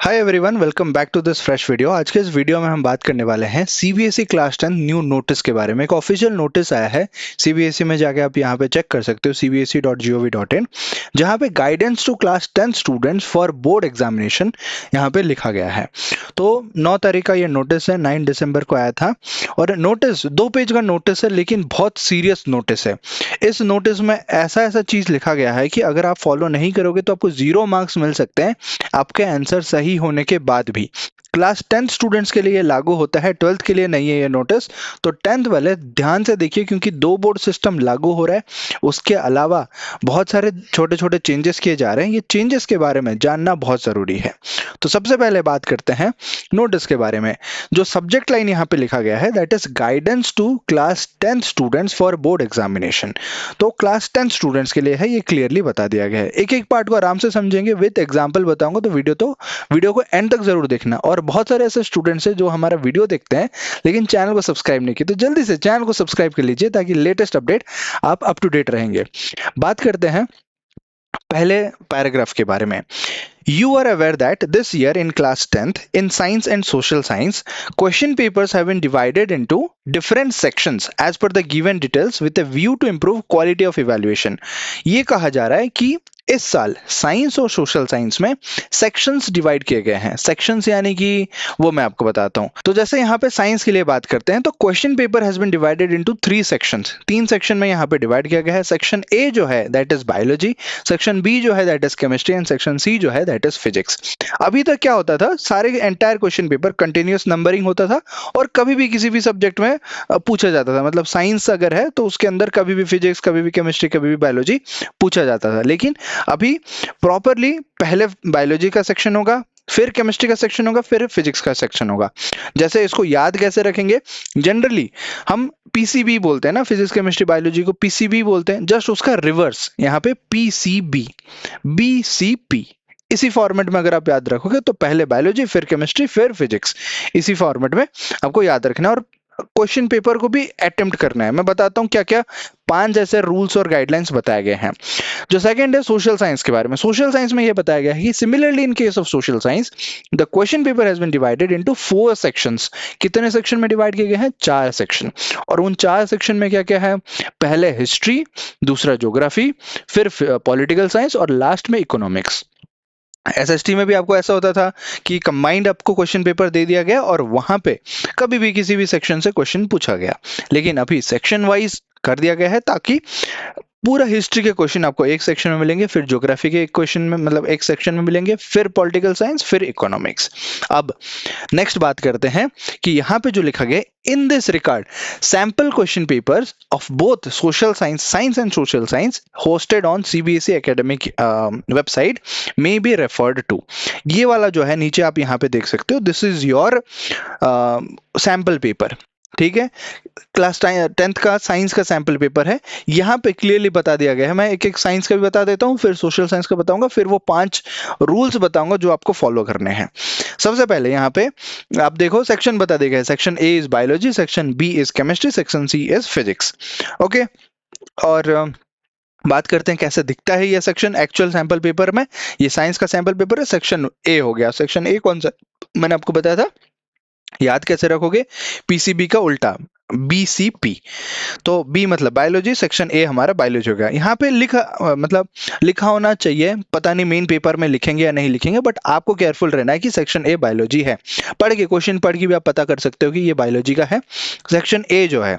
Hi everyone, welcome back to this fresh video. आज के इस वीडियो में हम बात करने वाले हैं सीबीएसई क्लास 10 न्यू नोटिस के बारे में। एक ऑफिशियल नोटिस आया है सीबीएसई में, जाके आप यहाँ पे चेक कर सकते हो cbse.gov.in, जहाँ पे guidance to class 10 students for board examination यहाँ पे लिखा गया है। तो 9 तारीख का ये नोटिस है, 9 दिसंबर को आया था। और नोटिस 2 पेज का नोटिस है, लेकिन बहुत सीरियस नोटिस है। इस नोटिस में ऐसा ऐसा चीज लिखा गया है कि अगर आप फॉलो नहीं करोगे तो आपको 0 मार्क्स मिल सकते हैं आपके आंसर सही होने के बाद भी। क्लास 10 स्टूडेंट्स के लिए लागू होता है, 12th के लिए नहीं है ये नोटिस। तो 10th वाले ध्यान से देखिए, क्योंकि 2 बोर्ड सिस्टम लागू हो रहा है, उसके अलावा बहुत सारे छोटे छोटे चेंजेस किए जा रहे हैं। ये चेंजेस के बारे में जानना बहुत जरूरी है। तो सबसे पहले बात करते हैं नोटिस के बारे में। जो सब्जेक्ट लाइन यहाँ पे लिखा गया है, that is guidance to class 10 students for board examination. तो क्लास 10 स्टूडेंट्स के लिए है, ये क्लियरली बता दिया गया है। एक एक पार्ट को आराम से समझेंगे, विद एग्जांपल बताऊंगा। तो वीडियो को एंड तक जरूर देखना। और बहुत सारे ऐसे स्टूडेंट्स हैं जो हमारा वीडियो देखते हैं लेकिन चैनल को सब्सक्राइब नहीं किया, तो जल्दी से चैनल को सब्सक्राइब कर लीजिए ताकि लेटेस्ट अपडेट आप अप टू डेट रहेंगे। बात करते हैं पहले पैराग्राफ के बारे में। You are aware that this year in class 10th in science and social science, question papers have been divided into different sections as per the given details with a view to improve quality of evaluation। ये कहा जा रहा है कि इस साल science और social science में सेक्शंस डिवाइड किए गए हैं। सेक्शंस यानी कि वो मैं आपको बताता हूँ। तो जैसे यहाँ पे साइंस के लिए बात करते हैं, तो question paper has been divided into 3 sections. 3 section में यहाँ पे डिवाइड किया गया है। सेक्शन ए जो है that is biology, section B जो है that is chemistry, and section C जो है दैट इज फिजिक्स। अभी तक क्या होता था, सारे entire question paper continuous numbering होता था और कभी भी किसी भी सब्जेक्ट में पूछा जाता था। मतलब साइंस अगर है तो उसके अंदर कभी भी फिजिक्स, कभी भी केमिस्ट्री, कभी भी बायोलॉजी पूछा जाता था। लेकिन अभी प्रॉपरली पहले बायोलॉजी का सेक्शन होगा, फिर केमिस्ट्री का सेक्शन होगा, फिर फिजिक्स का सेक्शन होगा। जैसे इसको याद कैसे रखेंगे, जनरली हम पीसीबी बोलते हैं ना, फिजिक्स केमिस्ट्री बायोलॉजी को पीसीबी बोलते हैं। जस्ट उसका रिवर्स यहाँ पे पीसीबी, बीसीपी। इसी फॉर्मेट में अगर आप याद रखोगे तो पहले बायोलॉजी, फिर केमिस्ट्री, फिर फिजिक्स, इसी फॉर्मेट में आपको याद रखना है। और क्वेश्चन पेपर को भी अटेम्प्ट करना है। मैं बताता हूं क्या क्या 5 ऐसे रूल्स और गाइडलाइंस बताए गए हैं। जो सेकंड है सोशल साइंस के बारे में। सोशल साइंस में यह बताया गया है कि similarly in case of social science the question paper has been divided into 4 sections. कितने सेक्शन में डिवाइड किए गए हैं? 4 सेक्शन। और उन 4 सेक्शन में क्या क्या है? पहले हिस्ट्री, दूसरा ज्योग्राफी, फिर पॉलिटिकल साइंस और लास्ट में इकोनॉमिक्स। एसएसटी में भी आपको ऐसा होता था कि कंबाइंड आपको क्वेश्चन पेपर दे दिया गया और वहां पे कभी भी किसी भी सेक्शन से क्वेश्चन पूछा गया। लेकिन अभी सेक्शन वाइज कर दिया गया है ताकि पूरा हिस्ट्री के क्वेश्चन आपको एक सेक्शन में मिलेंगे, फिर ज्योग्राफी के एक क्वेश्चन में मतलब एक सेक्शन में मिलेंगे, फिर पॉलिटिकल साइंस, फिर इकोनॉमिक्स। अब नेक्स्ट बात करते हैं कि यहाँ पे जो लिखा गया, in this regard sample question papers of both social science and social science hosted on CBSE academic website may be referred to. ये वाला जो है नीचे आप यहाँ पे देख सकते हो, this is your sample paper. ठीक है, क्लास 10th का साइंस का सैंपल पेपर है। यहाँ पे क्लियरली बता दिया गया है। मैं एक एक साइंस का भी बता देता हूँ, फिर सोशल साइंस का बताऊंगा, फिर वो 5 रूल्स बताऊंगा जो आपको फॉलो करने हैं। सबसे पहले यहाँ पे आप देखो सेक्शन बता दिया गया है। Section A is biology, section B is chemistry, section C is physics. Okay, और बात करते हैं कैसे दिखता है ये सेक्शन एक्चुअल सैंपल पेपर में। ये साइंस का सैंपल पेपर है, सेक्शन ए हो गया। सेक्शन ए कौन सा मैंने आपको बताया था, याद कैसे रखोगे? पीसीबी का उल्टा बीसीपी। तो बी मतलब बायोलॉजी, सेक्शन ए हमारा बायोलॉजी हो गया। यहाँ पे मतलब लिखा होना चाहिए, पता नहीं मेन पेपर में लिखेंगे या नहीं लिखेंगे, बट आपको केयरफुल रहना है कि सेक्शन ए बायोलॉजी है। क्वेश्चन पढ़ के भी आप पता कर सकते हो कि ये बायोलॉजी का है, सेक्शन ए जो है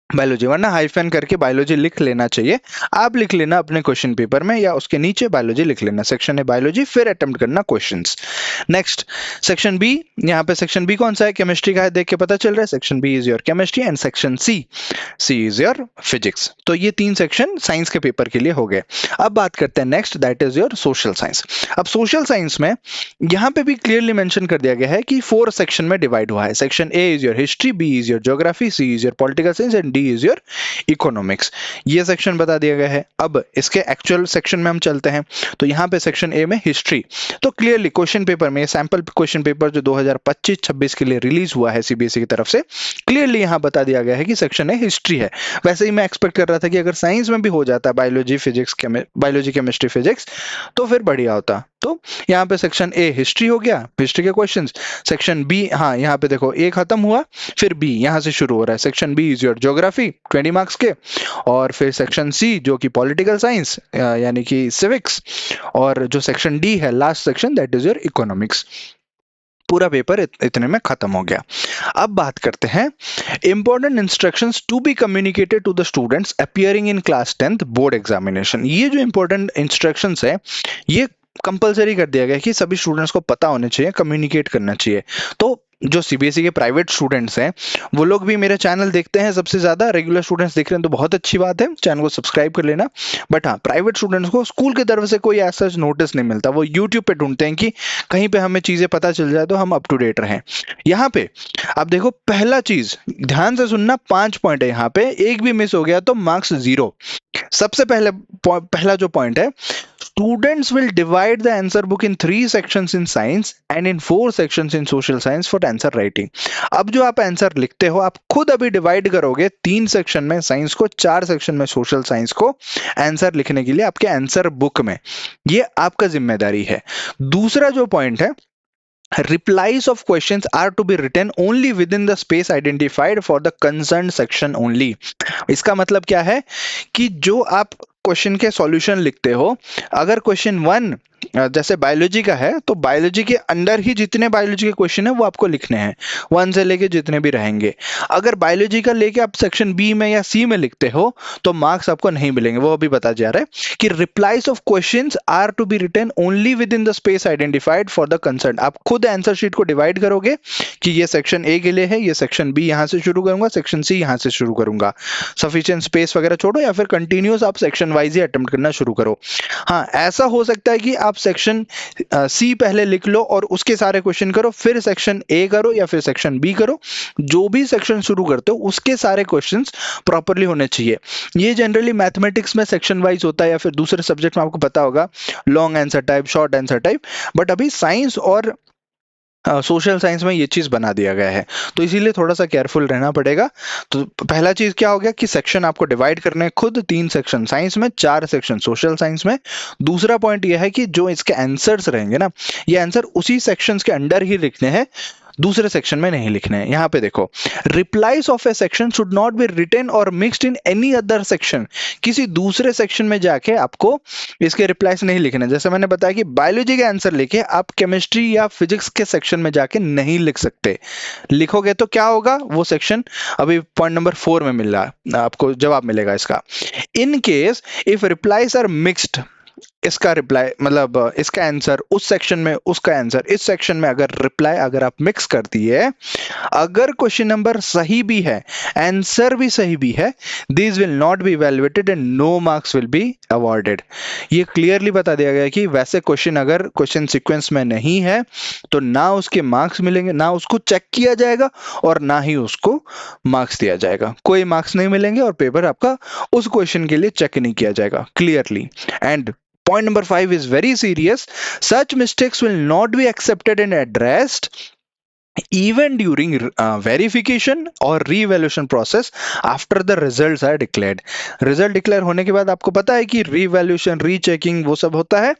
बायोलॉजी, वरना हाइफन करके बायोलॉजी लिख लेना चाहिए। आप लिख लेना अपने क्वेश्चन पेपर में या उसके नीचे बायोलॉजी लिख लेना, सेक्शन है बायोलॉजी, फिर अटेम्प्ट करना क्वेश्चंस। नेक्स्ट सेक्शन बी, यहाँ पे सेक्शन बी कौन सा है? केमिस्ट्री का है, देख के पता चल रहा है। Section B is your chemistry and section C is your physics. तो ये 3 सेक्शन साइंस के पेपर के लिए हो गए। अब बात करते हैं next, that is your social science. अब सोशल साइंस में यहाँ पे भी क्लियरली मेंशन कर दिया गया है कि 4 सेक्शन में डिवाइड हुआ है। Section A is your history, B is your geography, C is your political science and D is your economics. ये सेक्शन बता दिया गया है। अब इसके एक्चुअल सेक्शन में हम चलते हैं। तो यहाँ पे सेक्शन ए में हिस्ट्री, तो क्लियरली क्वेश्चन पेपर में सैंपल क्वेश्चन पेपर जो 2025-26 के लिए रिलीज हुआ है सीबीएसई की तरफ से, क्लियरली यहाँ बता दिया गया है कि सेक्शन ए हिस्ट्री है। वैसे ही मैं एक्सपेक्ट कर रहा था कि अगर साइंस में भी हो जाता है biology physics biology chemistry physics तो फिर बढ़िया होता। तो यहाँ पे सेक्शन ए हिस्ट्री हो गया, हिस्ट्री के क्वेश्चंस। सेक्शन बी, हाँ यहाँ पे देखो ए खत्म हुआ, फिर बी यहाँ से शुरू हो रहा है। Section B is your geography 20 marks के, और फिर सेक्शन सी जो कि पॉलिटिकल साइंस यानी कि सिविक्स, और जो सेक्शन डी है last section that is your economics. पूरा पेपर इतने में खत्म हो गया। अब बात करते हैं important instructions to be communicated to the students appearing in class 10th board examination. ये जो इंपॉर्टेंट इंस्ट्रक्शंस है ये कंपलसरी कर दिया गया कि सभी स्टूडेंट्स को पता होने चाहिए, कम्युनिकेट करना चाहिए। तो जो सीबीएसई के प्राइवेट स्टूडेंट्स हैं वो लोग भी मेरे चैनल देखते हैं सबसे ज्यादा, रेगुलर स्टूडेंट्स देख रहे हैं तो बहुत अच्छी बात है, चैनल को सब्सक्राइब कर लेना। बट हाँ, प्राइवेट स्टूडेंट्स को स्कूल की तरफ से कोई ऐसा नोटिस नहीं मिलता, वो यूट्यूब पे ढूंढते हैं कि कहीं पे हमें चीजें पता चल जाए तो हम अप टू डेट रहें। यहाँ पे आप देखो, पहला चीज ध्यान से सुनना, 5 पॉइंट है यहाँ पे, एक भी मिस हो गया तो मार्क्स 0। सबसे पहला जो पॉइंट है, students will divide the answer book in 3 sections in science and in 4 sections in social science for answer writing। अब जो आप आंसर लिखते हो आप खुद अभी डिवाइड करोगे 3 सेक्शन में साइंस को, 4 सेक्शन में सोशल साइंस को, आंसर लिखने के लिए आपके आंसर बुक में। ये आपका जिम्मेदारी है। दूसरा जो पॉइंट है, replies of questions are to be written only within the space identified for the concerned section only। इसका मतलब क्या है कि जो आप क्वेश्चन के सॉल्यूशन लिखते हो, अगर क्वेश्चन 1 जैसे बायोलॉजी का है तो बायोलॉजी के अंदर ही जितने बायोलॉजी के क्वेश्चन है वो आपको लिखने हैं, 1 से लेके जितने भी रहेंगे। अगर बायोलॉजी का लेके आप सेक्शन बी में या सी में लिखते हो तो मार्क्स आपको नहीं मिलेंगे। वो अभी बता जा रहा है कि replies of questions are to be written only within the space identified for the concern. आप खुद आंसर शीट को डिवाइड करोगे कि ये सेक्शन ए के लिए है, ये सेक्शन बी यहाँ से शुरू करूंगा, सेक्शन सी यहाँ से शुरू करूंगा। सफिशिएंट स्पेस वगैरह छोड़ो या फिर कंटिन्यूस आप सेक्शन वाइज ही अटेम्प्ट करना शुरू करो। हाँ, ऐसा हो सकता है कि आप सेक्शन सी पहले लिख लो और उसके सारे क्वेश्चन करो, फिर सेक्शन ए करो या फिर सेक्शन बी करो। जो भी सेक्शन शुरू करते हो उसके सारे क्वेश्चंस प्रॉपर्ली होने चाहिए। ये जनरली मैथमेटिक्स में सेक्शन वाइज होता है या फिर दूसरे सब्जेक्ट में आपको पता होगा long answer type, short answer type, but अभी साइंस और सोशल साइंस में ये चीज बना दिया गया है, तो इसीलिए थोड़ा सा केयरफुल रहना पड़ेगा। तो पहला चीज क्या हो गया कि सेक्शन आपको डिवाइड करने हैं खुद, 3 सेक्शन साइंस में, 4 सेक्शन सोशल साइंस में। दूसरा पॉइंट ये है कि जो इसके आंसर्स रहेंगे ना, ये आंसर उसी सेक्शंस के अंडर ही लिखने हैं, दूसरे सेक्शन में नहीं लिखने हैं। यहाँ पे देखो, replies of a section should not be written और mixed in any other section. किसी दूसरे सेक्शन में जाके आपको इसके रिप्लाईज नहीं लिखने। जैसे मैंने बताया कि बायोलॉजी के आंसर लेके आप केमिस्ट्री या फिजिक्स के सेक्शन में जाके नहीं लिख सकते। लिखोगे तो क्या होगा, वो सेक्शन अभी पॉइंट नंबर 4 में मिल रहा है, आपको जवाब मिलेगा इसका। In case if replies are mixed, इसका रिप्लाई मतलब इसका आंसर उस सेक्शन में, उसका आंसर इस सेक्शन में, अगर रिप्लाई अगर आप मिक्स कर दिए, अगर क्वेश्चन नंबर सही भी है, आंसर भी सही भी है, this will not be evaluated and no marks will be awarded. ये क्लियरली बता दिया गया कि वैसे क्वेश्चन अगर क्वेश्चन सीक्वेंस में नहीं है तो ना उसके मार्क्स मिलेंगे, ना उसको चेक किया जाएगा और ना ही उसको मार्क्स दिया जाएगा। कोई मार्क्स नहीं मिलेंगे और पेपर आपका उस क्वेश्चन के लिए चेक नहीं किया जाएगा clearly. And point number 5 is very serious. Such mistakes will not be accepted and addressed even during verification or re-evaluation process after the results are declared। Result declare होने के बाद आपको पता है कि री-इवैल्यूएशन, रीचेकिंग वो सब होता है।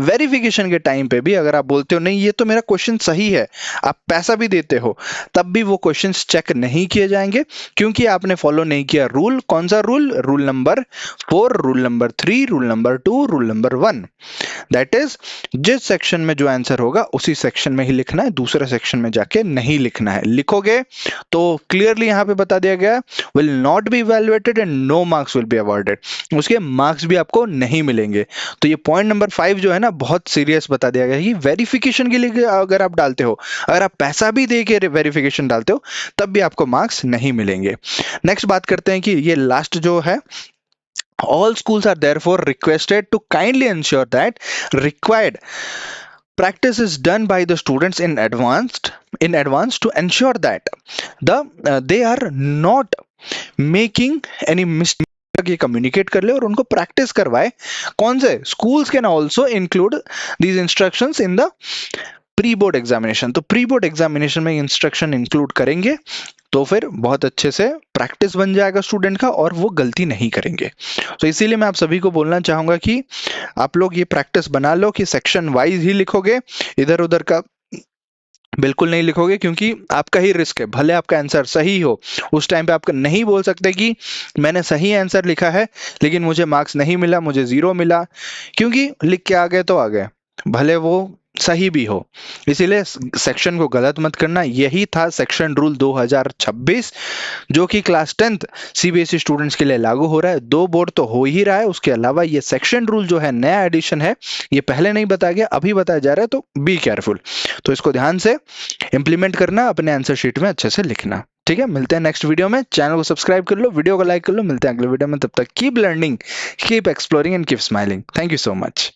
वेरिफिकेशन के टाइम पे भी अगर आप बोलते हो नहीं ये तो मेरा क्वेश्चन सही है, आप पैसा भी देते हो, तब भी वो क्वेश्चंस चेक नहीं किए जाएंगे क्योंकि आपने फॉलो नहीं किया रूल। कौन सा rule? Rule number 4, rule number 3, rule number 2, rule number 1। That is जिस सेक्शन में जो आंसर होगा उसी सेक्शन में ही लिखना है, दूसरे सेक्शन में जाके नहीं लिखना है। लिखोगे तो क्लियरली यहां पे बता दिया गया will not be evaluated and no marks will be awarded, उसके मार्क्स भी आपको नहीं मिलेंगे। तो ये पॉइंट नंबर 5 जो है ना बहुत सीरियस बता दिया गया है कि वेरिफिकेशन के लिए अगर आप डालते हो, अगर आप पैसा भी दे के वेरिफिकेशन डालते हो तब भी आपको मार्क्स नहीं मिलेंगे। नेक्स्ट बात करते हैं कि ये लास्ट जो है, all schools are therefore requested to kindly ensure that required practice is done by the students in advance to ensure that they are not making any mistake ये कम्युनिकेट कर ले और उनको प्रैक्टिस करवाए। कौन से schools can also include these instructions in the pre board examination. तो pre board examination में इंस्ट्रक्शन इंक्लूड करेंगे तो फिर बहुत अच्छे से प्रैक्टिस बन जाएगा स्टूडेंट का और वो गलती नहीं करेंगे। तो इसीलिए मैं आप सभी को बोलना चाहूंगा कि आप लोग ये प्रैक्टिस बना लो कि सेक्शन वाइज ही लिखोगे, इधर उधर का बिल्कुल नहीं लिखोगे, क्योंकि आपका ही रिस्क है। भले आपका आंसर सही हो, उस टाइम पे आप नहीं बोल सकते कि मैंने सही आंसर लिखा है लेकिन मुझे मार्क्स नहीं मिला, मुझे 0 मिला, क्योंकि लिख के आ गए तो आ गए, भले वो सही भी हो। इसीलिए सेक्शन को गलत मत करना। यही था सेक्शन रूल 2026 जो कि क्लास 10th सीबीएसई स्टूडेंट्स के लिए लागू हो रहा है। 2 बोर्ड तो हो ही रहा है, उसके अलावा ये सेक्शन रूल जो है नया एडिशन है, ये पहले नहीं बताया गया, अभी बताया जा रहा है, तो बी केयरफुल। तो इसको ध्यान से इंप्लीमेंट करना, अपने आंसर शीट में अच्छे से लिखना। ठीक है, मिलते हैं नेक्स्ट वीडियो में। चैनल को सब्सक्राइब कर लो, वीडियो को लाइक कर लो। मिलते हैं अगले वीडियो में, तब तक keep learning, keep exploring and keep smiling. Thank you so much.